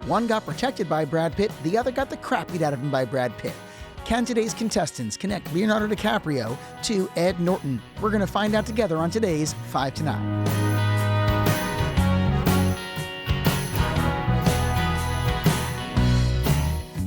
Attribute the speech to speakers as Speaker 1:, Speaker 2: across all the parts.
Speaker 1: One got protected by Brad Pitt, the other got the crap beat out of him by Brad Pitt. Can today's contestants connect Leonardo DiCaprio to Ed Norton? We're going to find out together on today's 5 to 9.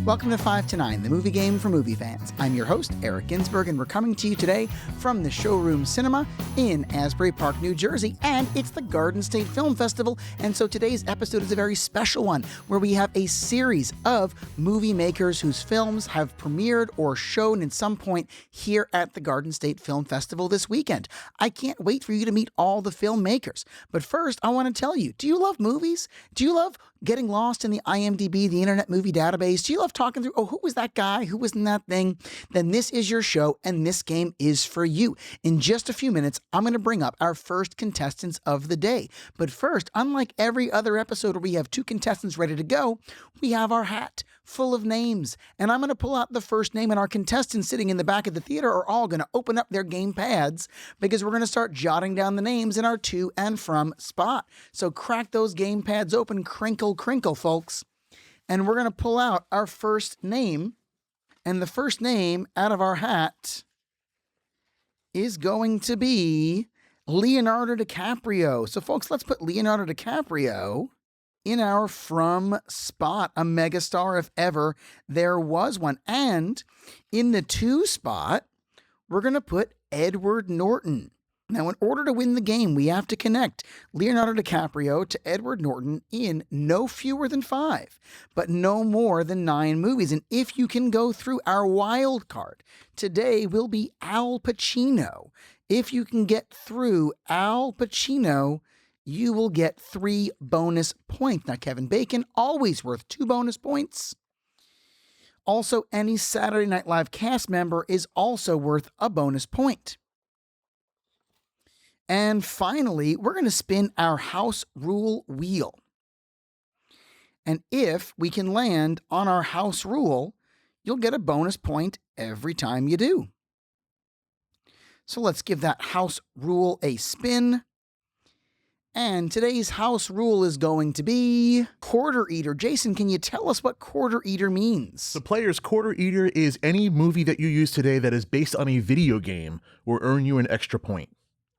Speaker 1: Welcome to 5 to 9, the movie game for movie fans. I'm your host, Eric Ginsberg, and we're coming to you today from the Showroom Cinema in Asbury Park, New Jersey, and it's the Garden State Film Festival, and so today's episode is a very special one, where we have a series of movie makers whose films have premiered or shown at some point here at the Garden State Film Festival this weekend. I can't wait for you to meet all the filmmakers, but first, I want to tell you, do you love movies? Do you love getting lost in the IMDb, the Internet Movie Database? Do you love talking through, oh, who was that guy? Who was in that thing? Then this is your show, and this game is for you. In just a few minutes, I'm going to bring up our first contestants of the day. But first, unlike every other episode where we have two contestants ready to go, we have our hat full of names. And I'm going to pull out the first name, and our contestants sitting in the back of the theater are all going to open up their game pads because we're going to start jotting down the names in our to and from spot. So crack those game pads open, crinkle, crinkle, folks. And we're going to pull out our first name. And the first name out of our hat is going to be Leonardo DiCaprio. So, folks, let's put Leonardo DiCaprio in our from spot, a megastar if ever there was one. And in the to spot, we're going to put Edward Norton. Now, in order to win the game, we have to connect Leonardo DiCaprio to Edward Norton in no fewer than 5, but no more than 9 movies. And if you can go through our wild card, today will be Al Pacino. If you can get through Al Pacino, you will get 3 bonus points. Now, Kevin Bacon, always worth 2 bonus points. Also, any Saturday Night Live cast member is also worth a bonus point. And finally, we're going to spin our house rule wheel. And if we can land on our house rule, you'll get a bonus point every time you do. So let's give that house rule a spin. And today's house rule is going to be quarter eater. Jason, can you tell us what quarter eater means?
Speaker 2: The player's quarter eater is any movie that you use today that is based on a video game will earn you an extra point.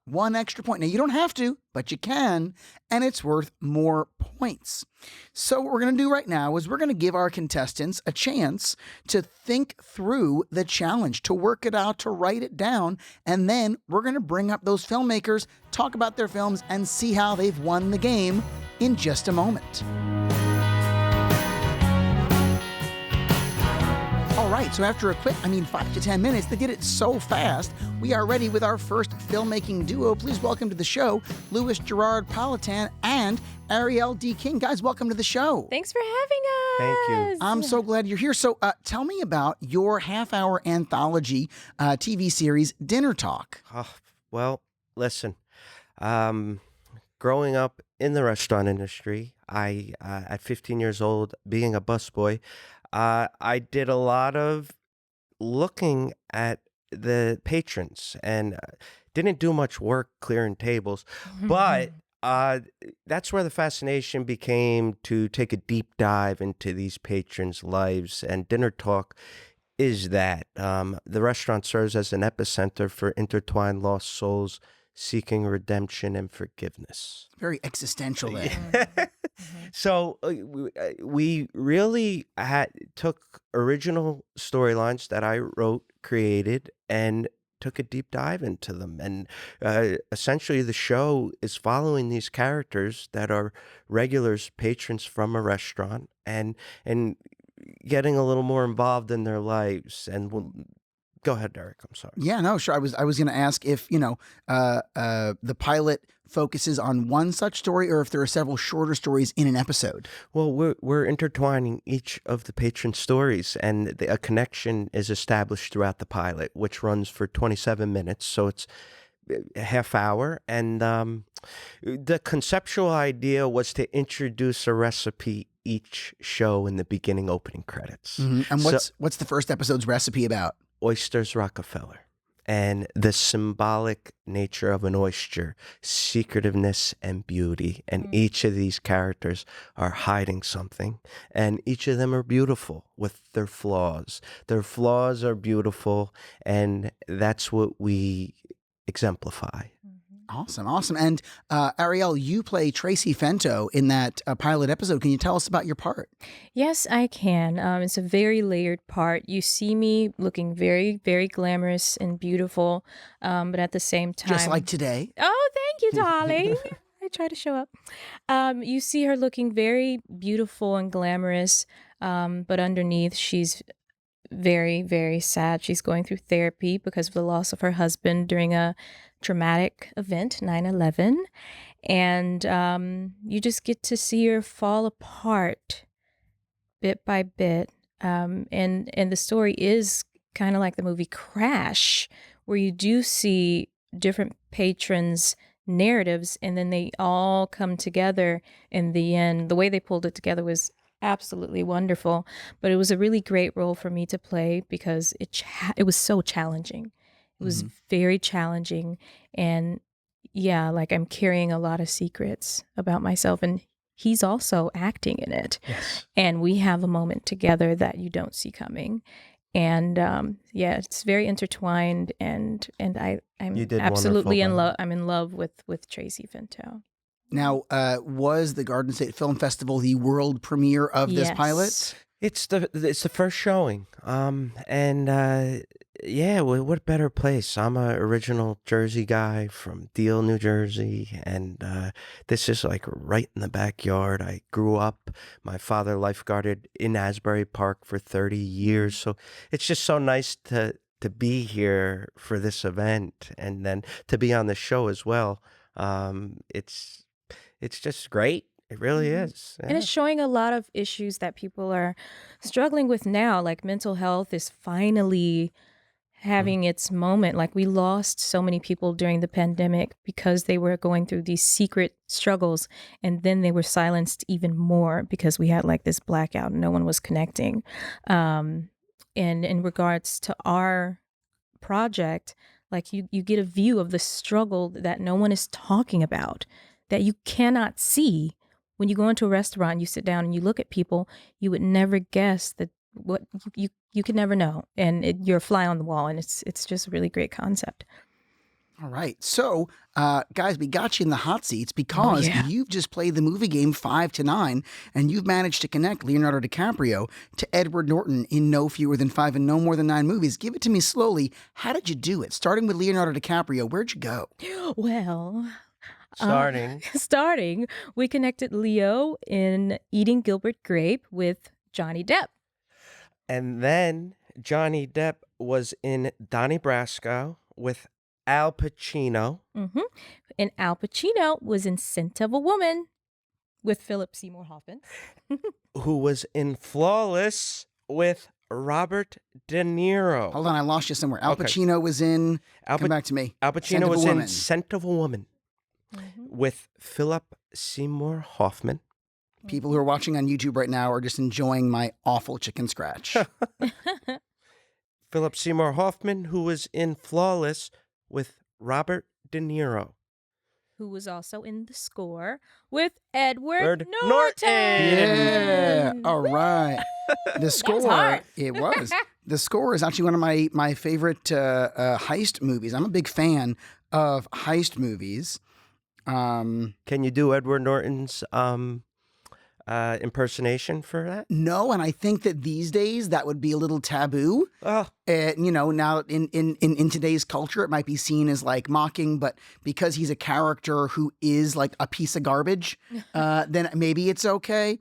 Speaker 1: 1 extra point. Now, you don't have to, but you can, and it's worth more points. So what we're going to do right now is we're going to give our contestants a chance to think through the challenge, to work it out, to write it down, and then we're going to bring up those filmmakers, talk about their films, and see how they've won the game in just a moment. All right, so after a quick, 5 to 10 minutes, they did it so fast, we are ready with our first filmmaking duo. Please welcome to the show, Louis Gerard Politan and Ariel D. King. Guys, welcome to the show.
Speaker 3: Thanks for having us.
Speaker 4: Thank you.
Speaker 1: I'm so glad you're here. So tell me about your half-hour anthology TV series, Dinner Talk.
Speaker 4: Well, listen, growing up in the restaurant industry, I, at 15 years old, being a busboy, I did a lot of looking at the patrons and didn't do much work clearing tables, but that's where the fascination became to take a deep dive into these patrons' lives, and Dinner Talk is that. The restaurant serves as an epicenter for intertwined lost souls seeking redemption and forgiveness.
Speaker 1: Very existential there.
Speaker 4: So we really took original storylines that I wrote, created, and took a deep dive into them. And essentially the show is following these characters that are regulars, patrons from a restaurant, and getting a little more involved in their lives. And go ahead, Derek. I'm sorry.
Speaker 1: Yeah, no, sure. I was going to ask if, the pilot focuses on one such story or if there are several shorter stories in an episode.
Speaker 4: Well, we're intertwining each of the patron stories, and a connection is established throughout the pilot, which runs for 27 minutes. So it's a half hour. And the conceptual idea was to introduce a recipe each show in the beginning opening credits.
Speaker 1: Mm-hmm. And what's the first episode's recipe about?
Speaker 4: Oysters Rockefeller. and the symbolic nature of an oyster, secretiveness and beauty. And each of these characters are hiding something, and each of them are beautiful with their flaws. Their flaws are beautiful, and that's what we exemplify.
Speaker 1: Awesome, awesome. And Ariel, you play Tracy Fento in that pilot episode. Can you tell us about your part?
Speaker 3: Yes, I can. It's a very layered part. You see me looking very, very glamorous and beautiful, but at the same time,
Speaker 1: Just like today.
Speaker 3: oh, thank you, darling. I try to show up. You see her looking very beautiful and glamorous, but underneath, she's very, very sad. She's going through therapy because of the loss of her husband during a traumatic event, 9/11. And you just get to see her fall apart bit by bit. And the story is kind of like the movie Crash, where you do see different patrons' narratives, and then they all come together in the end. The way they pulled it together was absolutely wonderful, but it was a really great role for me to play because it was so challenging. It was very challenging, and yeah, like I'm carrying a lot of secrets about myself, and he's also acting in it.
Speaker 2: Yes.
Speaker 3: And we have a moment together that you don't see coming. And yeah, it's very intertwined, and I'm
Speaker 4: You did
Speaker 3: absolutely
Speaker 4: wonderful,
Speaker 3: in
Speaker 4: by
Speaker 3: love. I'm in love with Tracy Fento.
Speaker 1: Now, was the Garden State Film Festival the world premiere of this
Speaker 3: Yes.
Speaker 1: pilot?
Speaker 4: It's the first showing, and yeah, what better place? I'm a original Jersey guy from Deal, New Jersey, and this is like right in the backyard. I grew up. My father lifeguarded in Asbury Park for 30 years, so it's just so nice to be here for this event, and then to be on the show as well. It's just great. It really is.
Speaker 3: And it's showing a lot of issues that people are struggling with now. Like mental health is finally having its moment. Like we lost so many people during the pandemic because they were going through these secret struggles, and then they were silenced even more because we had like this blackout and no one was connecting. And in regards to our project, like you get a view of the struggle that no one is talking about, that you cannot see. When you go into a restaurant, you sit down and you look at people, you would never guess that what you could never know. And you're a fly on the wall, and it's just a really great concept.
Speaker 1: All right. So, guys, we got you in the hot seats because
Speaker 3: yeah.
Speaker 1: you've just played the movie game 5 to 9, and you've managed to connect Leonardo DiCaprio to Edward Norton in no fewer than 5 and no more than 9 movies. Give it to me slowly. How did you do it? Starting with Leonardo DiCaprio, where'd you go?
Speaker 3: Well,
Speaker 4: Starting.
Speaker 3: we connected Leo in Eating Gilbert Grape with Johnny Depp.
Speaker 4: And then Johnny Depp was in Donnie Brasco with Al Pacino.
Speaker 3: And Al Pacino was in Scent of a Woman with Philip Seymour Hoffman.
Speaker 4: Who was in Flawless with Robert De Niro.
Speaker 1: Hold on, I lost you somewhere. Al
Speaker 4: Okay.
Speaker 1: Pacino was in.
Speaker 4: Al
Speaker 1: Come
Speaker 4: Pa-
Speaker 1: back to me.
Speaker 4: Al
Speaker 1: Scent
Speaker 4: Pacino
Speaker 1: of a
Speaker 4: was
Speaker 1: Woman.
Speaker 4: in Scent of a Woman with Philip Seymour Hoffman.
Speaker 1: People who are watching on YouTube right now are just enjoying my awful chicken scratch.
Speaker 4: Philip Seymour Hoffman, who was in Flawless with Robert De Niro.
Speaker 3: Who was also in The Score with Edward
Speaker 4: Ed
Speaker 3: Norton.
Speaker 4: Norton.
Speaker 1: Yeah. All right. The score.
Speaker 3: hard.
Speaker 1: It was. The Score is actually one of my favorite heist movies. I'm a big fan of heist movies.
Speaker 4: Can you do Edward Norton's impersonation for that?
Speaker 1: No, and I think that these days that would be a little taboo.
Speaker 4: Oh,
Speaker 1: Now in today's culture, it might be seen as like mocking, but because he's a character who is like a piece of garbage, then maybe it's okay.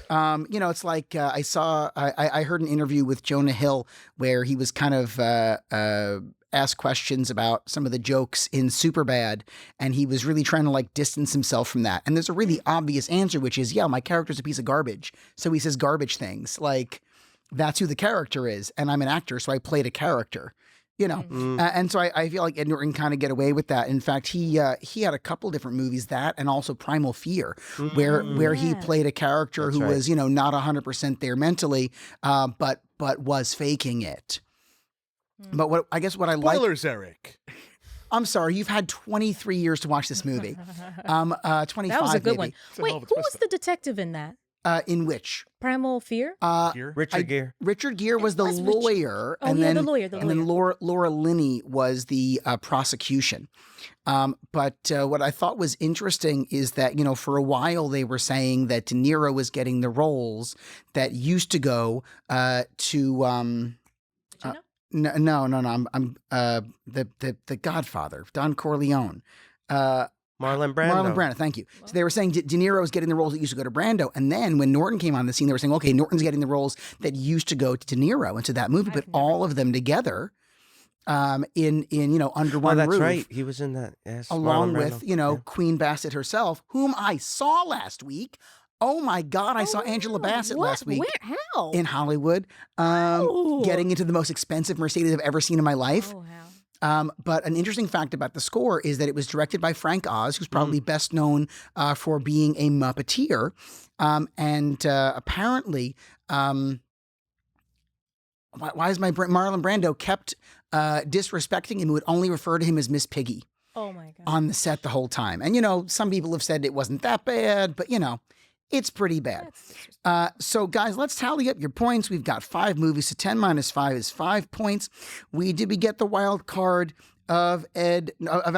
Speaker 1: It's like I heard an interview with Jonah Hill where he was kind of asked questions about some of the jokes in Superbad, and he was really trying to like distance himself from that. And there's a really obvious answer, which is, yeah, my character's a piece of garbage, so he says garbage things. Like, that's who the character is, and I'm an actor, so I played a character, and so I feel like Ed Norton kind of get away with that. In fact, he had a couple different movies, that and also Primal Fear, where he
Speaker 3: Yeah.
Speaker 1: played a character
Speaker 4: That's
Speaker 1: who
Speaker 4: right.
Speaker 1: was not 100% there mentally, but was faking it. But what I like.
Speaker 2: Spoilers, Eric.
Speaker 1: I'm sorry, you've had 23 years to watch this movie. 25
Speaker 3: That was a good
Speaker 1: maybe.
Speaker 3: one. Wait, who was the detective in that?
Speaker 1: In which?
Speaker 3: Primal Fear?
Speaker 4: Richard Gere.
Speaker 1: Richard Gere was the
Speaker 3: was
Speaker 1: lawyer.
Speaker 3: Oh,
Speaker 1: and
Speaker 3: yeah,
Speaker 1: then,
Speaker 3: the lawyer.
Speaker 1: And then Laura Linney was the prosecution. But what I thought was interesting is that, for a while they were saying that De Niro was getting the roles that used to go to... No. I'm the Godfather, Don Corleone.
Speaker 4: Marlon Brando.
Speaker 1: Marlon Brando, thank you. So they were saying De Niro was getting the roles that used to go to Brando. And then when Norton came on the scene, they were saying, okay, Norton's getting the roles that used to go to De Niro into that movie, but all of them together in under one roof.
Speaker 4: That's right. He was in that. Yes.
Speaker 1: Along
Speaker 4: Marlon
Speaker 1: with,
Speaker 4: Brando.
Speaker 1: Queen Bassett herself, whom I saw last week. Oh my God, I saw Angela Bassett last week.
Speaker 3: Where? How?
Speaker 1: In Hollywood, getting into the most expensive Mercedes I've ever seen in my life.
Speaker 3: Oh, how?
Speaker 1: But an interesting fact about the score is that it was directed by Frank Oz, who's probably best known for being a Muppeteer. And apparently, why is Marlon Brando kept disrespecting him, who would only refer to him as Miss Piggy
Speaker 3: Oh my God.
Speaker 1: on the set the whole time. And, some people have said it wasn't that bad, but, it's pretty bad. So, guys, let's tally up your points. We've got 5 movies, so 10 minus 5 is 5 points. Did we get the wild card of Al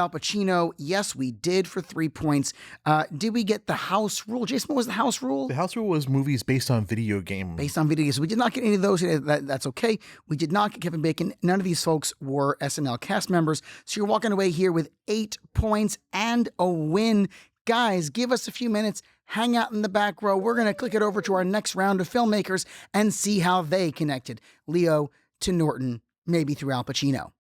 Speaker 1: Pacino? Yes, we did, for 3 points. Did we get the house rule? Jason, what was the house rule?
Speaker 2: The house rule was movies based on video game.
Speaker 1: Based on video games. So we did not get any of those. That's okay. We did not get Kevin Bacon. None of these folks were SNL cast members. So you're walking away here with 8 points and a win. Guys, give us a few minutes. Hang out in the back row. We're going to click it over to our next round of filmmakers and see how they connected Leo to Norton, maybe through Al Pacino.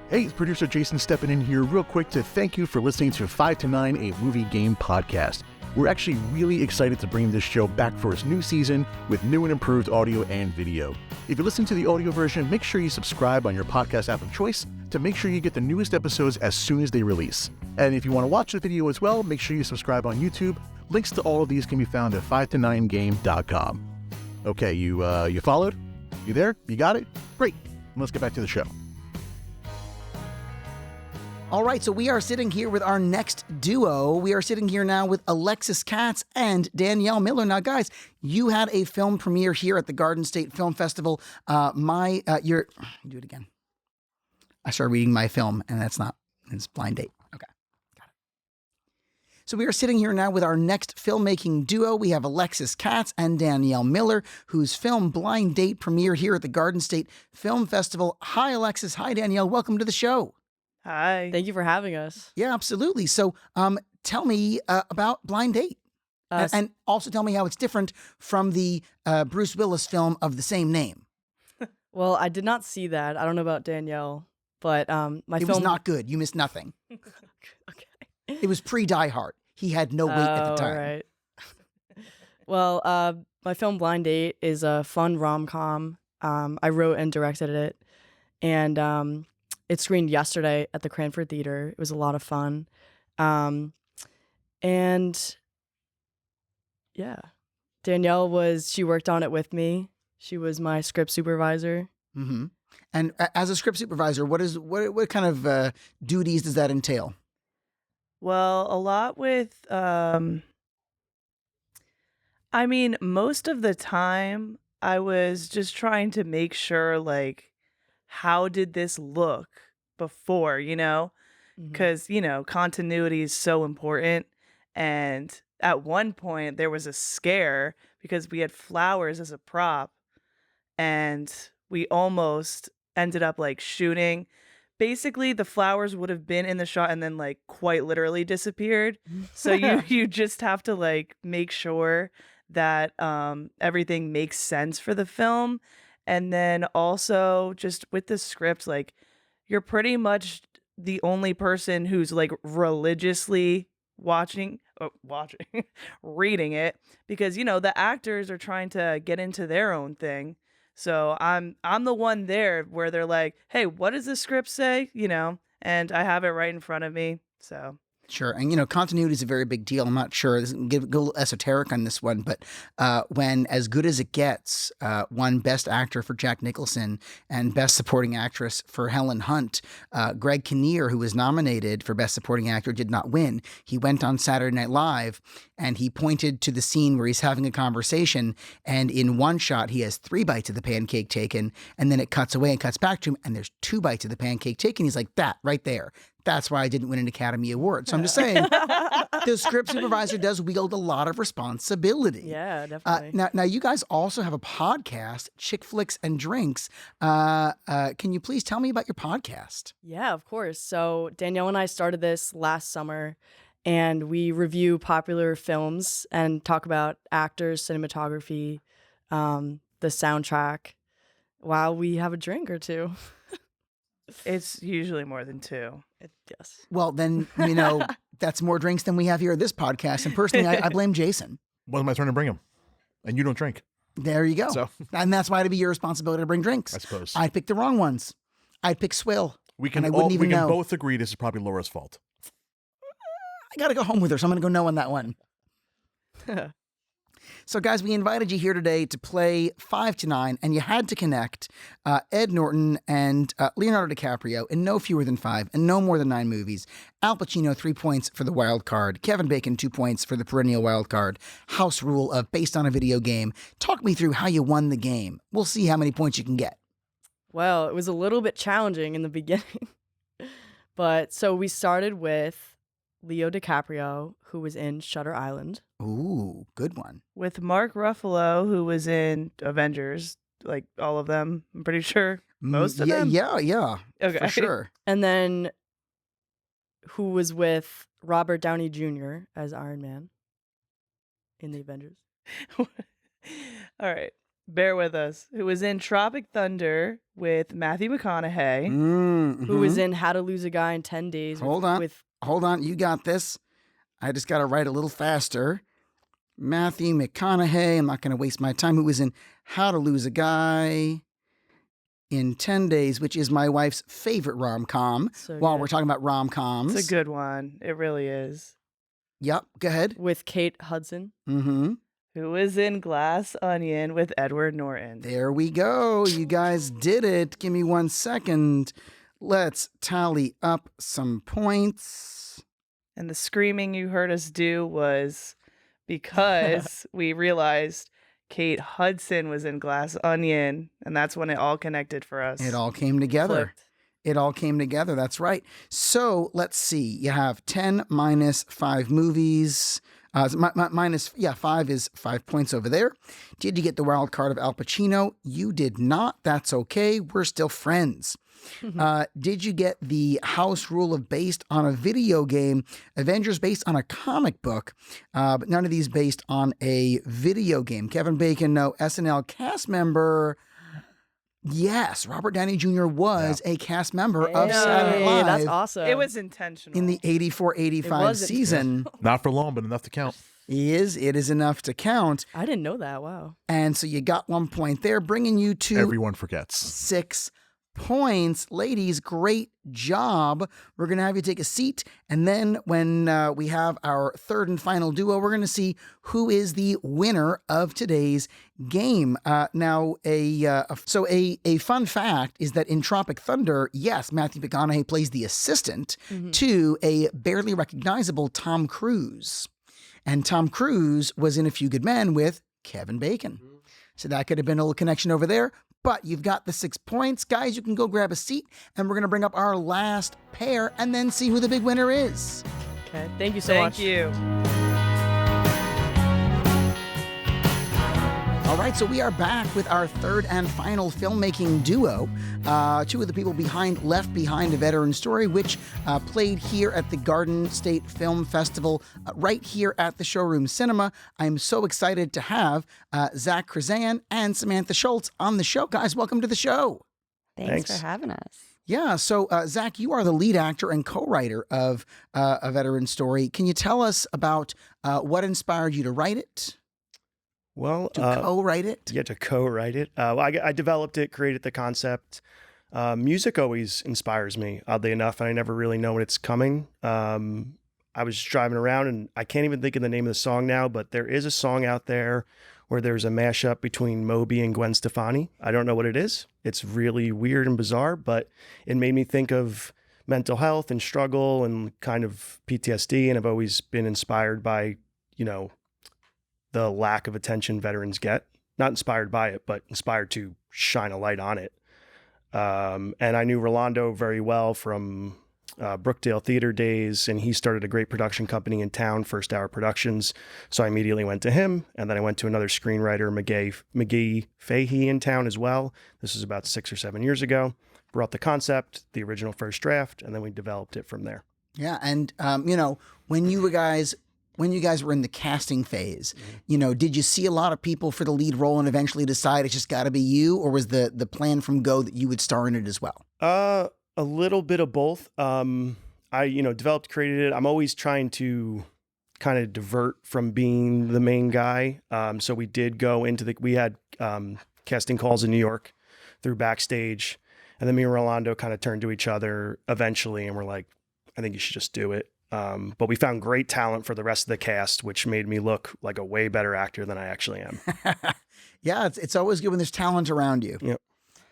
Speaker 2: Hey, it's producer Jason stepping in here real quick to thank you for listening to 5 to 9, a movie game podcast. We're actually really excited to bring this show back for its new season with new and improved audio and video. If you listen to the audio version, make sure you subscribe on your podcast app of choice to make sure you get the newest episodes as soon as they release. And if you want to watch the video as well, make sure you subscribe on YouTube. Links to all of these can be found at 5to9game.com. Okay, you followed? You there? You got it? Great. Let's get back to the show.
Speaker 1: All right, so we are sitting here with our next duo. We are sitting here now with Alexis Katz and Danielle Miller. Now, guys, you had a film premiere here at the Garden State Film Festival. Do it again. I started reading my film, and it's Blind Date. Okay, got it. So we are sitting here now with our next filmmaking duo. We have Alexis Katz and Danielle Miller, whose film Blind Date premiered here at the Garden State Film Festival. Hi, Alexis. Hi, Danielle. Welcome to the show.
Speaker 5: Hi. Thank you for having us.
Speaker 1: Yeah, absolutely. So tell me about Blind Date. And also tell me how it's different from the Bruce Willis film of the same name.
Speaker 5: Well, I did not see that. I don't know about Danielle, but
Speaker 1: It was not good. You missed nothing.
Speaker 5: Okay.
Speaker 1: It was pre-Die Hard. He had no weight at the time.
Speaker 5: All right. Well, my film Blind Date is a fun rom-com. I wrote and directed it. And it screened yesterday at the Cranford Theater. It was a lot of fun. And yeah, Danielle she worked on it with me. She was my script supervisor.
Speaker 1: Mm-hmm. And as a script supervisor, what kind of duties does that entail?
Speaker 6: Well, a lot with, most of the time I was just trying to make sure, how did this look before, because, continuity is so important. And at one point there was a scare because we had flowers as a prop and we almost ended up shooting. Basically, the flowers would have been in the shot and then quite literally disappeared. So you just have to make sure that everything makes sense for the film. And then also just with the script, you're pretty much the only person who's religiously reading it because, the actors are trying to get into their own thing. So I'm the one there where they're like, hey, what does the script say? And I have it right in front of me. So
Speaker 1: Sure. And, continuity is a very big deal. I'm not sure. Go a little esoteric on this one, but when As Good as It Gets won Best Actor for Jack Nicholson and Best Supporting Actress for Helen Hunt, Greg Kinnear, who was nominated for Best Supporting Actor, did not win. He went on Saturday Night Live and he pointed to the scene where he's having a conversation, and in one shot he has 3 bites of the pancake taken, and then it cuts away and cuts back to him, and there's 2 bites of the pancake taken. He's like, that right there. That's why I didn't win an Academy Award. So I'm just saying, the script supervisor does wield a lot of responsibility.
Speaker 5: Yeah, definitely.
Speaker 1: Now, you guys also have a podcast, Chick Flicks and Drinks. Can you please tell me about your podcast?
Speaker 5: Yeah, of course. So Danielle and I started this last summer, and we review popular films and talk about actors, cinematography, the soundtrack, while we have a drink or two.
Speaker 6: It's usually more than 2.
Speaker 5: Yes.
Speaker 1: Well, then, that's more drinks than we have here at this podcast. And personally, I blame Jason.
Speaker 2: Well, it's my turn to bring them. And you don't drink.
Speaker 1: There you go.
Speaker 2: So.
Speaker 1: And that's why it'd be your responsibility to bring drinks.
Speaker 2: I suppose.
Speaker 1: I picked the wrong ones. I'd pick Swill.
Speaker 2: We can,
Speaker 1: and I wouldn't even know.
Speaker 2: Both agree this is probably Laura's fault.
Speaker 1: I got to go home with her, so I'm going to go no on that one. So, guys, we invited you here today to play 5 to 9, and you had to connect Ed Norton and Leonardo DiCaprio in no fewer than 5 and no more than 9 movies. Al Pacino, 3 points for The Wildcard. Kevin Bacon, 2 points for The Perennial Wildcard. House rule of based on a video game. Talk me through how you won the game. We'll see how many points you can get.
Speaker 5: Well, it was a little bit challenging in the beginning. But so we started with Leo DiCaprio, who was in Shutter Island.
Speaker 1: Ooh, good one.
Speaker 6: With Mark Ruffalo, who was in Avengers, like all of them, I'm pretty sure. Most of them?
Speaker 1: Yeah.
Speaker 6: Okay.
Speaker 1: For sure.
Speaker 5: And then who was with Robert Downey Jr. as Iron Man in the Avengers.
Speaker 6: All right. Bear with us. Who was in Tropic Thunder with Matthew McConaughey.
Speaker 1: Mm-hmm.
Speaker 5: Who was in How to Lose a Guy in 10 Days.
Speaker 1: Hold on. You got this. I just got to write a little faster. Matthew McConaughey. I'm not going to waste my time. Who was in How to Lose a Guy in 10 Days, which is my wife's favorite rom-com. While we're talking about rom-coms.
Speaker 6: It's a good one. It really is.
Speaker 1: Yep. Go ahead.
Speaker 5: With Kate Hudson.
Speaker 1: Mm-hmm.
Speaker 6: Who was in Glass Onion with Edward Norton.
Speaker 1: There we go. You guys did it. Give me 1 second. Let's tally up some points.
Speaker 6: And the screaming you heard us do was because we realized Kate Hudson was in Glass Onion, and that's when it all connected for us.
Speaker 1: It all came together.
Speaker 5: Clicked.
Speaker 1: It all came together. That's right. So let's see. You have 10 minus 5 movies. 5 is 5 points over there. Did you get the wild card of Al Pacino? You did not. That's okay. We're still friends. Did you get the house rule of based on a video game? Avengers based on a comic book, but none of these based on a video game. Kevin Bacon, no. SNL cast member. Yes, Robert Downey Jr. was a cast member of Saturday Night Live.
Speaker 5: That's awesome.
Speaker 6: It was intentional.
Speaker 1: In the 84-85 season.
Speaker 2: Not for long, but enough to count.
Speaker 1: It is enough to count.
Speaker 5: I didn't know that. Wow.
Speaker 1: And so you got 1 point there, bringing you to
Speaker 2: Everyone forgets.
Speaker 1: 6 points. Ladies, great job. We're going to have you take a seat. And then when we have our third and final duo, we're going to see who is the winner of today's game. Now, a fun fact is that in Tropic Thunder, yes, Matthew McConaughey plays the assistant to a barely recognizable Tom Cruise. And Tom Cruise was in A Few Good Men with Kevin Bacon. So that could have been a little connection over there. But you've got the 6 points. Guys, you can go grab a seat, and we're going to bring up our last pair and then see who the big winner is.
Speaker 5: Okay. Thank you so much.
Speaker 6: Thank you.
Speaker 1: All right, so we are back with our third and final filmmaking duo. 2 of the people behind Left Behind, a Veteran Story, which played here at the Garden State Film Festival, right here at the Showroom Cinema. I'm so excited to have Zach Krazan and Samantha Schultz on the show. Guys, welcome to the show.
Speaker 7: Thanks for having us.
Speaker 1: Yeah, so Zach, you are the lead actor and co-writer of A Veteran Story. Can you tell us about what inspired you to write it?
Speaker 8: Well,
Speaker 1: To co-write it?
Speaker 8: Yeah, to co-write it. I developed it, created the concept. Music always inspires me, oddly enough, and I never really know when it's coming. I was just driving around, and I can't even think of the name of the song now, but there is a song out there where there's a mashup between Moby and Gwen Stefani. I don't know what it is. It's really weird and bizarre, but it made me think of mental health and struggle and kind of PTSD. And I've always been inspired by, the lack of attention veterans get. Not inspired by it, but inspired to shine a light on it. And I knew Rolando very well from Brookdale Theater days, and he started a great production company in town, First Hour Productions. So I immediately went to him, and then I went to another screenwriter, McGee Fahey, in town as well. This was about 6 or 7 years ago. Brought the concept, the original first draft, and then we developed it from there.
Speaker 1: Yeah, and when you guys were in the casting phase, did you see a lot of people for the lead role and eventually decide it's just got to be you, or was the plan from go that you would star in it as well?
Speaker 8: A little bit of both. I developed, created it. I'm always trying to kind of divert from being the main guy. So we did go into we had casting calls in New York through Backstage, and then me and Rolando kind of turned to each other eventually, and we're like, I think you should just do it. But we found great talent for the rest of the cast, which made me look like a way better actor than I actually am.
Speaker 1: Yeah, it's always good when there's talent around you.
Speaker 8: Yep.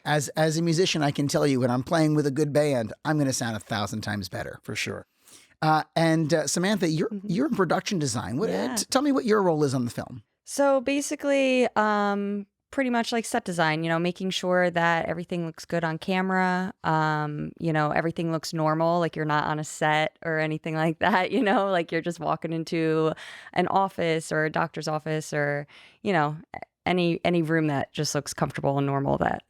Speaker 1: As a musician, I can tell you when I'm playing with a good band, I'm going to sound 1,000 times better.
Speaker 8: For sure.
Speaker 1: And Samantha, you're in production design. Tell me what your role is on the film.
Speaker 7: So basically, pretty much like set design, making sure that everything looks good on camera, everything looks normal, like you're not on a set or anything like that, like you're just walking into an office or a doctor's office or, any room that just looks comfortable and normal, that,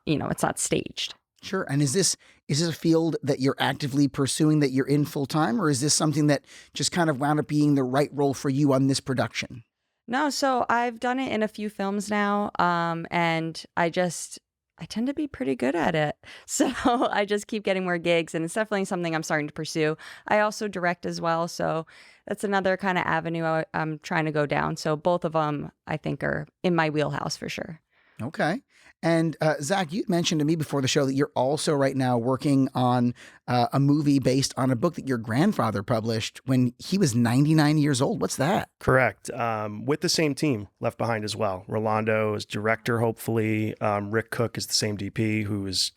Speaker 7: it's not staged.
Speaker 1: Sure. And is this a field that you're actively pursuing, that you're in full time, or is this something that just kind of wound up being the right role for you on this production?
Speaker 7: No, so I've done it in a few films now, and I tend to be pretty good at it. So I just keep getting more gigs, and it's definitely something I'm starting to pursue. I also direct as well, so that's another kind of avenue I'm trying to go down. So both of them, I think, are in my wheelhouse for sure.
Speaker 1: Okay. And Zach, you mentioned to me before the show that you're also right now working on a movie based on a book that your grandfather published when he was 99 years old. What's that?
Speaker 8: Correct. With the same team left behind as well. Rolando is director, hopefully. Rick Cook is the same DP, who is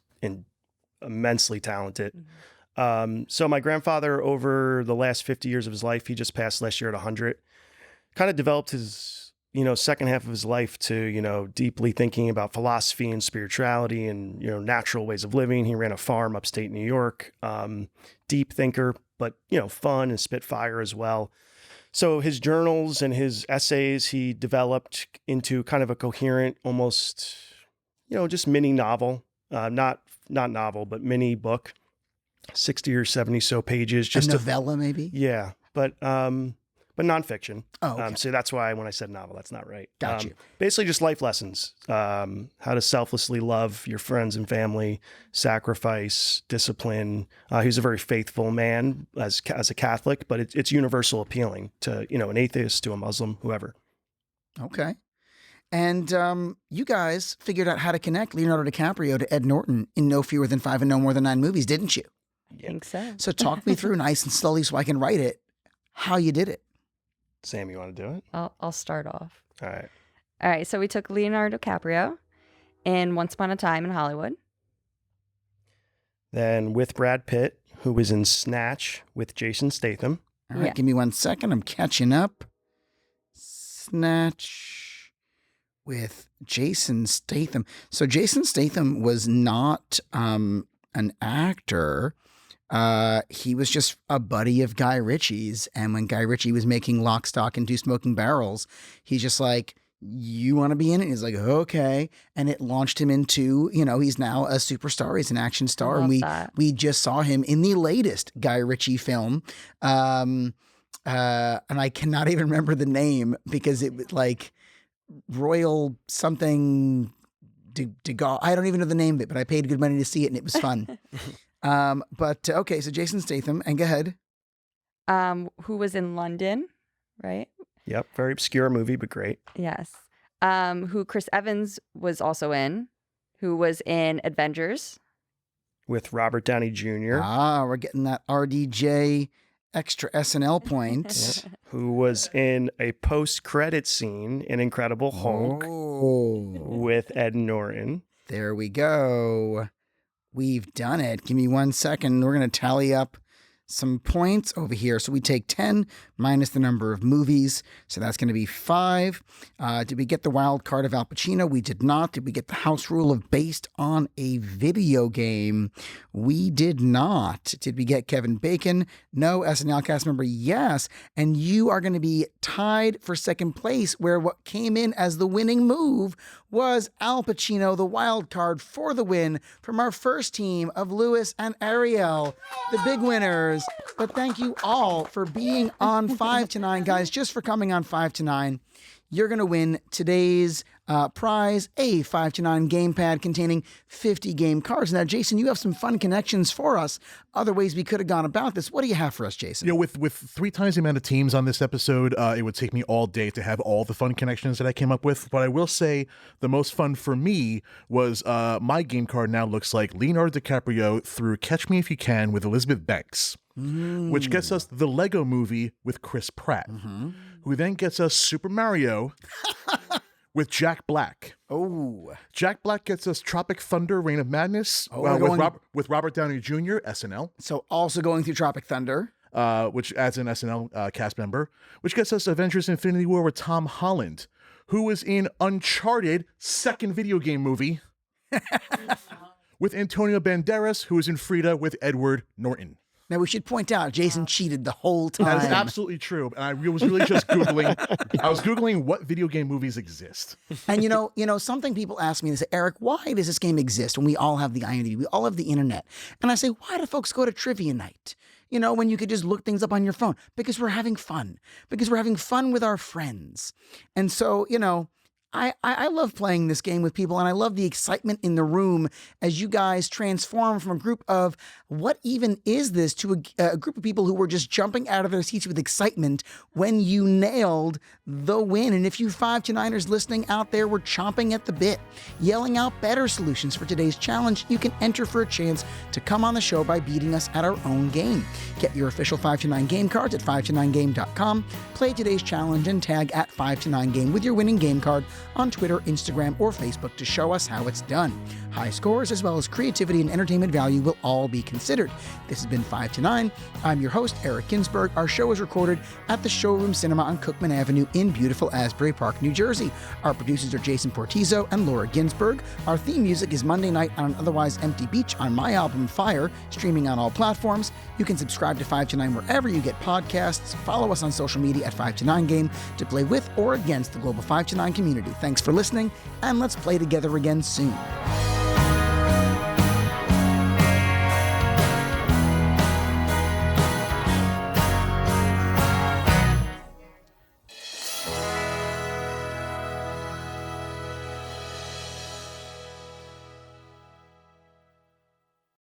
Speaker 8: immensely talented. Mm-hmm. So my grandfather, over the last 50 years of his life, he just passed last year at 100, kind of developed his second half of his life to, deeply thinking about philosophy and spirituality and, natural ways of living. He ran a farm upstate New York, deep thinker, but, fun and spitfire as well. So his journals and his essays, he developed into kind of a coherent, almost, just mini novel, not novel, but mini book, 60 or 70 so pages. Just
Speaker 1: a novella maybe?
Speaker 8: Yeah. But nonfiction.
Speaker 1: Oh, okay.
Speaker 8: So that's why when I said novel, that's not right.
Speaker 1: Got you.
Speaker 8: Basically just life lessons. How to selflessly love your friends and family, sacrifice, discipline. He's a very faithful man as a Catholic, but it's universal appealing to, an atheist, to a Muslim, whoever.
Speaker 1: Okay. And you guys figured out how to connect Leonardo DiCaprio to Ed Norton in no fewer than 5 and no more than 9 movies, didn't you?
Speaker 7: I think so.
Speaker 1: So talk me through nice and slowly so I can write it, how you did it.
Speaker 8: Sam, you want to do it?
Speaker 7: I'll start off.
Speaker 8: All
Speaker 7: right. So we took Leonardo DiCaprio in Once Upon a Time in Hollywood.
Speaker 8: Then with Brad Pitt, who was in Snatch with Jason Statham.
Speaker 1: All right, Give me 1 second. I'm catching up. Snatch with Jason Statham. So Jason Statham was not an actor. He was just a buddy of Guy Ritchie's. And when Guy Ritchie was making Lock, Stock, and Two Smoking Barrels, he's just like, you want to be in it? And he's like, okay. And it launched him into, he's now a superstar. He's an action star. And we just saw him in the latest Guy Ritchie film. And I cannot even remember the name because it was like Royal something de Gaulle. I don't even know the name of it, but I paid good money to see it and it was fun. Okay, so Jason Statham, and go ahead.
Speaker 7: Who was in London, right?
Speaker 8: Yep, very obscure movie, but great.
Speaker 7: Yes. Who Chris Evans was also in, who was in Avengers.
Speaker 8: With Robert Downey Jr.
Speaker 1: We're getting that RDJ extra SNL point.
Speaker 8: Who was in a post-credit scene in Incredible Hulk with Ed Norton.
Speaker 1: There we go. We've done it. Give me 1 second. We're going to tally up some points over here. So we take 10 minus the number of movies. So that's going to be 5. Did we get the wild card of Al Pacino? We did not. Did we get the house rule of based on a video game? We did not. Did we get Kevin Bacon? No. SNL cast member? Yes. And you are going to be tied for second place, where what came in as the winning move was Al Pacino, the wild card for the win from our first team of Lewis and Ariel, the big winners. But thank you all for being on 5 to 9, guys, just for coming on 5 to 9. You're going to win today's prize, a 5 to 9 gamepad containing 50 game cards. Now, Jason, you have some fun connections for us, other ways we could have gone about this. What do you have for us, Jason?
Speaker 2: You know, with 3 times the amount of teams on this episode, it would take me all day to have all the fun connections that I came up with. But I will say the most fun for me was my game card now looks like Leonardo DiCaprio through Catch Me If You Can with Elizabeth Banks, which gets us the Lego Movie with Chris Pratt, who then gets us Super Mario with Jack Black.
Speaker 1: Oh.
Speaker 2: Jack Black gets us Tropic Thunder, Reign of Madness with Robert Downey Jr., SNL.
Speaker 1: So also going through Tropic Thunder.
Speaker 2: Which adds an SNL cast member, which gets us Avengers Infinity War with Tom Holland, who was in Uncharted, second video game movie, with Antonio Banderas, who was in Frida with Edward Norton.
Speaker 1: Now, we should point out, Jason cheated the whole time.
Speaker 2: That is absolutely true. And I was really just Googling. I was Googling what video game movies exist.
Speaker 1: And you know, something people ask me, they say, Eric, why does this game exist when we all have the IMDb, we all have the internet? And I say, why do folks go to trivia night? You know, when you could just look things up on your phone? Because we're having fun. Because we're having fun with our friends. And so, you know, I love playing this game with people, and I love the excitement in the room as you guys transform from a group of what even is this to a group of people who were just jumping out of their seats with excitement when you nailed the win. And if you 5 to 9ers listening out there were chomping at the bit, yelling out better solutions for today's challenge, you can enter for a chance to come on the show by beating us at our own game. Get your official 5 to 9 game cards at 5to9game.com. Play today's challenge and tag at 5 to 9 game with your winning game card on Twitter, Instagram, or Facebook to show us how it's done. High scores as well as creativity and entertainment value will all be considered. This has been 5 to 9. I'm your host, Eric Ginsberg. Our show is recorded at the Showroom Cinema on Cookman Avenue in beautiful Asbury Park, New Jersey. Our producers are Jason Portizo and Laura Ginsberg. Our theme music is Monday Night on an Otherwise Empty Beach on my album Fire, streaming on all platforms. You can subscribe to 5 to 9 wherever you get podcasts. Follow us on social media at 5 to 9 Game to play with or against the global 5 to 9 community. Thanks for listening, and let's play together again soon.